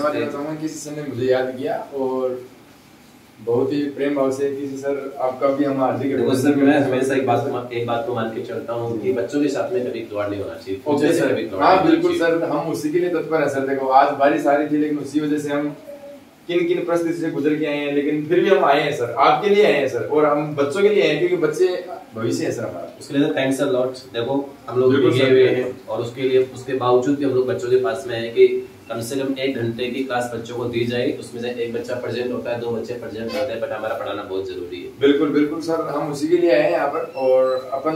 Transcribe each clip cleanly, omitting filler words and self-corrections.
धन्यवाद देना चाहूँगा कि सर ने मुझे याद किया और बहुत ही प्रेम भाव से कि सर आपका भी हम हार्दिक देखो सर, मैं हमेशा एक बात को मान के चलता हूँ कि बच्चों के साथ में कभी खिलवाड़ नहीं होना चाहिए। ओके सर, हाँ बिल्कुल सर, हम उसी के लिए तत्पर है सर। देखो आज बारिश आ रही थी लेकिन उसी वजह से हम किन किन परिस्थिति से गुजर के आए हैं, लेकिन फिर भी हम आए हैं सर, आपके लिए आए हैं सर, और हम बच्चों के लिए आए हैं क्योंकि बच्चे भविष्य है सर हमारा। उसके लिए थैंक्स अ लॉट। देखो हम लोग लगे हुए हैं और उसके बावजूद भी हम लोग बच्चों के पास में है कि कम से कम 1 घंटे की क्लास बच्चों को दी जाए, उसमें से 1 बच्चा प्रेजेंट होता है, 2 बच्चे प्रेजेंट होते हैं, बट हमारा पढ़ाना बहुत जरूरी है। बिल्कुल बिल्कुल सर, हम उसी के लिए आए हैं यहाँ पर, और अपन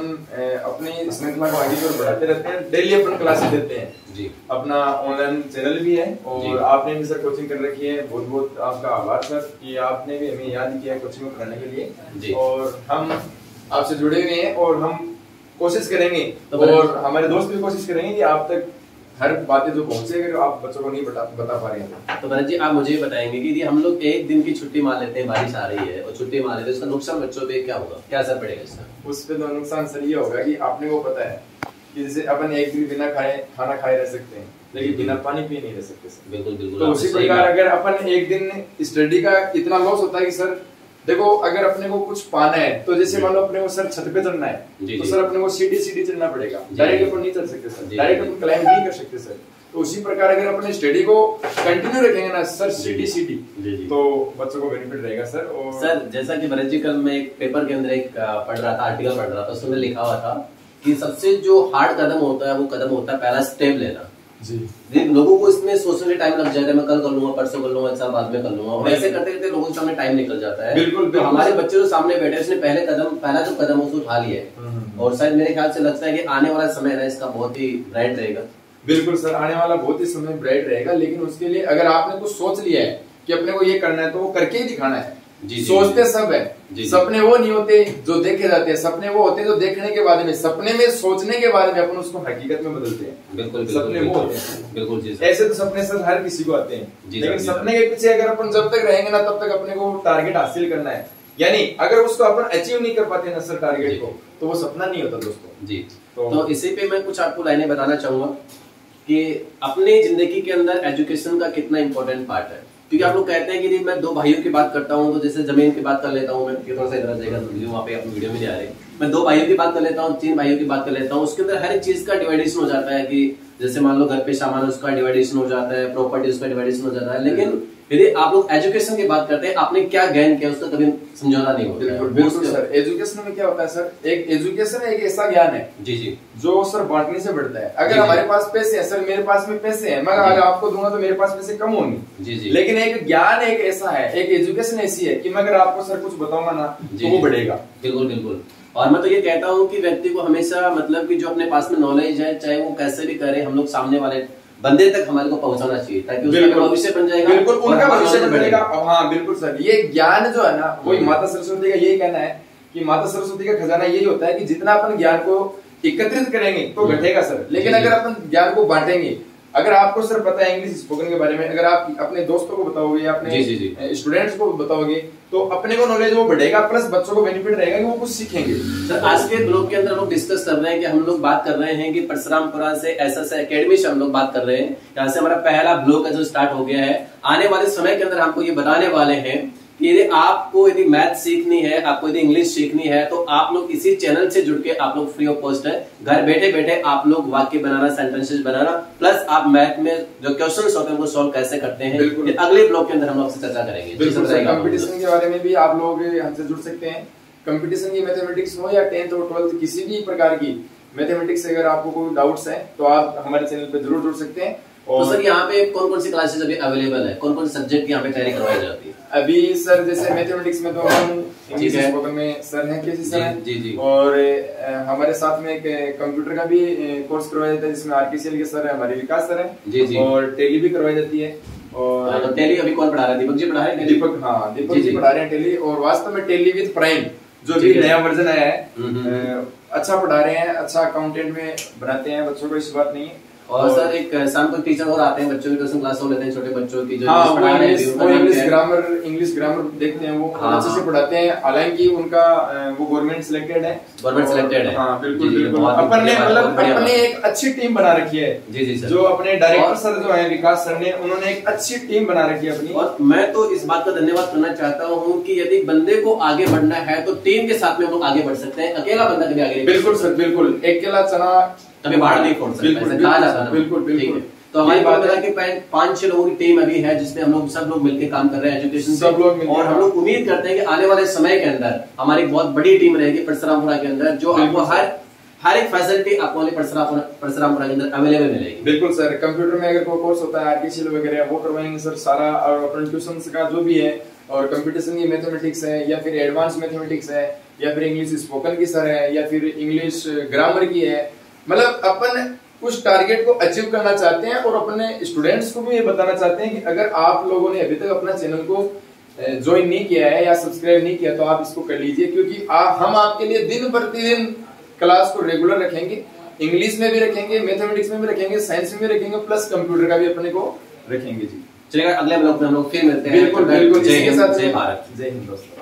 अपनी श्रृंखला को आगे की ओर बढ़ाते रहते हैं। डेली अपन क्लासेस देते हैं जी, अपना ऑनलाइन चैनल भी है, और आपने भी सर कोचिंग कर रखी है। बहुत बहुत आपका आभार सर कि आपने भी हमें याद किया है कोचिंग में पढ़ाने के लिए जी। और हम आपसे जुड़े हुए हैं और हम कोशिश करेंगे और हमारे दोस्त भी कोशिश करेंगे कि आप तक हर बातें जो पहुंचे, अगर आप बच्चों को नहीं बता पा रहे हैं तो भरत जी आप मुझे बताएंगे कि हम लोग 1 दिन की छुट्टी मान लेते हैं, बारिश आ रही है और छुट्टी मान लेते हैं, उसका नुकसान बच्चों पे क्या होगा, क्या असर पड़ेगा इसका? उस पे तो नुकसान सर ये होगा कि आपने को पता है कि जैसे अपन 1 दिन बिना खाना खाए रह सकते हैं, लेकिन बिना पानी पिए नहीं रह सकते सर। बिल्कुल बिल्कुल। तो उसी प्रकार अगर अपन 1 दिन स्टडी का इतना लॉस होता है कि सर देखो अगर अपने को कुछ पाना है तो जैसे मान लो अपने को सर छत पे चढ़ना है तो सर अपने को सीढ़ी चढ़ना पड़ेगा, डायरेक्ट अपन नहीं चढ़ सकते सर, डायरेक्ट अपन क्लाइंब नहीं कर सकते सर। तो उसी प्रकार अगर अपने स्टडी को कंटिन्यू रखेंगे ना सर, सीढ़ी तो बच्चों को बेनिफिट रहेगा सर। और सर जैसा कि भरत जी कल मैं एक पेपर के अंदर एक पढ़ रहा था, आर्टिकल पढ़ रहा था, उसमें लिखा हुआ था कि सबसे जो हार्ड कदम होता है वो कदम होता है पहला स्टेप लेना जी। लोगों को इसमें सोचने में टाइम लग जाता है, मैं कल कर लूंगा, परसों कर लूंगा, अच्छा बाद में कर लूंगा, और ऐसे करते करते लोगों के सामने टाइम निकल जाता है। बिल्कुल तो हमारे बच्चे जो सामने बैठे उसने पहला जो कदम उसको उठा लिया है, और शायद मेरे ख्याल से लगता है कि आने वाला समय है इसका बहुत ही ब्राइट रहेगा। बिल्कुल सर, आने वाला बहुत ही समय ब्राइट रहेगा, लेकिन उसके लिए अगर आपने कुछ सोच लिया है कि अपने को ये करना है तो वो करके ही दिखाना है जी। सोचते सब है, सपने वो नहीं होते जो देखे जाते हैं, सपने वो होते हैं जो देखने के बाद में, सपने में सोचने के बाद में अपन उसको हकीकत में बदलते हैं। बिल्कुल सपने वो होते हैं बिल्कुल जी। ऐसे तो सपने सर हर किसी को आते हैं, लेकिन सपने के पीछे अगर अपन जब तक रहेंगे ना तब तक अपने को टारगेट हासिल करना है, यानी अगर उसको अपन अचीव नहीं कर पाते ना सर टारगेट को, तो वो सपना नहीं होता दोस्तों जी। तो इसी पे मैं कुछ आपको लाइनें बताना चाहूंगा कि अपनी जिंदगी के अंदर एजुकेशन का कितना इंपॉर्टेंट पार्ट है। क्योंकि आप लोग कहते हैं कि मैं 2 भाइयों की बात करता हूँ तो जैसे जमीन की बात कर लेता हूँ मैं, थोड़ा सा इधर जाएगा तो वहाँ पे अपनी वीडियो में नहीं आ रही, मैं 2 भाइयों की बात कर लेता हूँ, 3 भाइयों की बात कर लेता हूँ, उसके अंदर हर एक चीज का डिवाइडेशन हो जाता है कि जैसे मान लो घर पे सामान उसका डिवाइडेशन हो जाता है, प्रॉपर्टी उसका डिवाइडेशन हो जाता है, लेकिन यदि आप लोग एजुकेशन की बात करते हैं आपने क्या गेन किया उसका कभी समझौता नहीं होता है। बिल्कुल सर, एजुकेशन में क्या होता है सर, एक एजुकेशन एक ऐसा ज्ञान है जी जो सर बांटने से बढ़ता है। अगर हमारे पास पैसे है सर, मेरे पास में पैसे है, मैं अगर आपको दूंगा तो मेरे पास पैसे कम होंगे जी। लेकिन एक ज्ञान एक ऐसा है, एक एजुकेशन ऐसी है कि मैं अगर आपको सर कुछ बताऊंगा ना तो वो बढ़ेगा। बिल्कुल बिल्कुल। और मैं तो ये कहता हूँ कि व्यक्ति को हमेशा मतलब कि जो अपने पास में नॉलेज है चाहे वो कैसे भी करे, हम लोग सामने वाले बंदे तक हमारे को पहुंचाना चाहिए ताकि उसका भविष्य बन जाएगा। बिल्कुल उनका भविष्य बन जाएगा। हाँ बिल्कुल सर, ये ज्ञान जो है ना वही माता सरस्वती का यही कहना है कि माता सरस्वती का खजाना यही होता है कि जितना अपन ज्ञान को एकत्रित करेंगे तो घटेगा सर, लेकिन अगर अपन ज्ञान को बांटेंगे, अगर आपको सर पता है इंग्लिश स्पोकन के बारे में, अगर आप अपने दोस्तों को बताओगे या अपने स्टूडेंट्स को बताओगे तो अपने को नॉलेज वो बढ़ेगा, प्लस बच्चों को बेनिफिट रहेगा कि वो कुछ सीखेंगे। सर आज के ब्लॉग के अंदर हम लोग डिस्कस कर रहे हैं कि हम लोग बात कर रहे हैं कि परशुरामपुरा से एसएस एकेडमी से हम लोग बात कर रहे हैं, यहाँ से हमारा पहला ब्लॉग है जो स्टार्ट हो गया है। आने वाले समय के अंदर हमको ये बताने वाले हैं कि यदि आपको यदि मैथ सीखनी है, आपको यदि इंग्लिश सीखनी है तो आप लोग इसी चैनल से जुड़ के आप लोग फ्री ऑफ कॉस्ट है घर बैठे बैठे आप लोग वाक्य बनाना, सेंटेंसेस बनाना, प्लस आप मैथ में जो क्वेश्चंस होते हैं उनको सॉल्व कैसे करते हैं, अगले ब्लॉग के अंदर हम लोग से चर्चा करेंगे। कंपटीशन के बारे में भी आप लोग हमसे जुड़ सकते हैं। कंपटीशन की मैथमेटिक्स हो या 10th और 12th किसी भी प्रकार की मैथमेटिक्स से अगर आपको कोई डाउट्स है तो आप हमारे चैनल पे जरूर जुड़ सकते हैं। तो सर यहाँ पे कौन कौन सी क्लासेस अभी अवेलेबल है, कौन कौन सब्जेक्ट की यहाँ पे तैयारी करवाई जाती है? अभी सर जैसे मैथमेटिक्स में तो हम इंग्लिश स्पोकन में सर हैं, केसी सर हैं जी। और हमारे साथ में एक कंप्यूटर का भी कोर्स करवाया जाता है जिसमें आरकेसीएल के सर है, हमारे विकास सर हैं जी। और टेली भी करवाई जाती है। और तो टेली अभी कौन पढ़ा रहा है? दीपक जी पढ़ा रहे हैं? दीपक, हाँ दीपक जी पढ़ा रहे हैं टेली, और वास्तव में टेली विद प्राइम जो भी नया वर्जन आया है अच्छा पढ़ा रहे हैं, अच्छा अकाउंटेंट में बनाते हैं बच्चों को, इस बात नहीं है। और सर एक शाम को टीचर और आते हैं, बच्चों की ट्यूशन क्लास हो लेते हैं, छोटे बच्चों की जो वो इंग्लिश ग्रामर देखते हैं, वो अच्छे से पढ़ाते हैं। हालांकि उनका वो गवर्नमेंट सिलेक्टेड है। हाँ बिल्कुल बिल्कुल। अपन ने मतलब अपने एक अच्छी टीम बना रखी है। जी सर। जो अपने डायरेक्टर सर जो है विकास सर ने, उन्होंने एक अच्छी टीम बना रखी है अपनी। और मैं तो इस बात का धन्यवाद करना चाहता हूँ कि यदि बंदे को आगे बढ़ना है तो टीम के साथ में हम लोग आगे बढ़ सकते हैं, अकेला बंदा कभी आगे। बिल्कुल सर बिल्कुल, अकेला चना कभी बाहर नहीं फोड़ सकता, कहा जाता है। बिल्कुल बिल्कुल। तो हमारी बात है कि 5-6 लोगों की टीम अभी है जिसमें हम लोग सब लोग मिलकर काम कर रहे हैं एजुकेशन सब लोग, और हम लोग उम्मीद करते हैं कि आने वाले समय के अंदर हमारी बहुत बड़ी टीम रहेगी परशुरामपुरा के अंदर, जो आपको हर एक फैसिलिटी आपको परशुरामपुरा के अंदर अवेलेबल मिलेगी। बिल्कुल सर। कंप्यूटर में अगर कोई कोर्स होता है आर्टिफिशियल वगैरह वो करवाएंगे सर सारा, और अपन ट्यूशन का जो भी है, और कंप्यूटेशन की मैथमेटिक्स है या फिर एडवांस मैथमेटिक्स है या फिर इंग्लिश स्पोकन की सर है या फिर इंग्लिश ग्रामर की है। मतलब अपन कुछ टारगेट को अचीव करना चाहते हैं और अपने स्टूडेंट्स को भी ये बताना चाहते हैं कि अगर आप लोगों ने अभी तक अपना चैनल को ज्वाइन नहीं किया है या सब्सक्राइब नहीं किया तो आप इसको कर लीजिए, क्योंकि हम आपके लिए दिन प्रतिदिन क्लास को रेगुलर रखेंगे। इंग्लिश में भी रखेंगे, मैथमेटिक्स में भी रखेंगे, साइंस में भी रखेंगे, प्लस कंप्यूटर का भी अपने को रखेंगे जी। चलिए अगले ब्लॉग में हम लोग फिर मिलते हैं। बिल्कुल बिल्कुल। जय हिंद, जय भारत, जय हिंद दोस्तों।